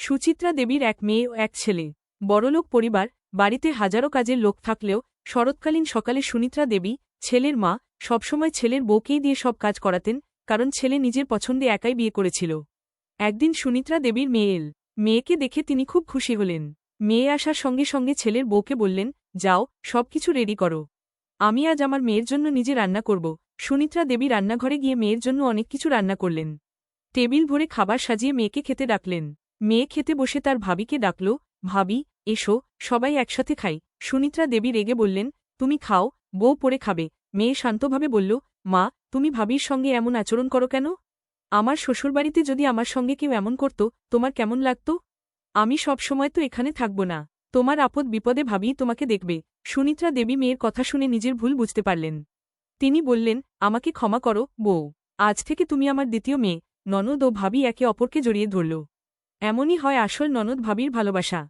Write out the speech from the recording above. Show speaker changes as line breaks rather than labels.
সুচিত্রা দেবীর এক মেয়ে ও এক ছেলে। বড়লোক পরিবার, বাড়িতে হাজারো কাজের লোক থাকলেও শরৎকালীন সকালে সুনিত্রা দেবী, ছেলের মা, সবসময় ছেলের বউকেই দিয়ে সব কাজ করাতেন, কারণ ছেলে নিজের পছন্দে একাই বিয়ে করেছিল। একদিন সুনিত্রা দেবীর মেয়ে এল। মেয়েকে দেখে তিনি খুব খুশি হলেন। মেয়ে আসার সঙ্গে সঙ্গে ছেলের বউকে বললেন, যাও, সবকিছু রেডি করো। আমি আজ আমার মেয়ের জন্য নিজে রান্না করব। সুনিত্রা দেবী রান্নাঘরে গিয়ে মেয়ের জন্য অনেক কিছু রান্না করলেন। টেবিল ভরে খাবার সাজিয়ে মেয়েকে খেতে ডাকলেন। মেয়ে খেতে বসে তার ভাবিকে ডাকল, ভাবি, এসো, সবাই একসাথে খাই। সুনিত্রা দেবী রেগে বললেন, তুমি খাও, বউ পরে খাবে। মেয়ে শান্তভাবে বলল, মা, তুমি ভাবির সঙ্গে এমন আচরণ করো কেন? আমার শ্বশুরবাড়িতে যদি আমার সঙ্গে কেউ এমন করত, তোমার কেমন লাগত? আমি সব সময় তো এখানে থাকব না। তোমার আপদ বিপদে ভাবিই তোমাকে দেখবে। সুনিত্রা দেবী মেয়ের কথা শুনে নিজের ভুল বুঝতে পারলেন। তিনি বললেন, আমাকে ক্ষমা করো, বউ। আজ থেকে তুমি আমার দ্বিতীয় মেয়ে। ননদ ও ভাবি একে অপরকে জড়িয়ে ধরল। এমনই হয় আসল ননদ ভাবির ভালোবাসা।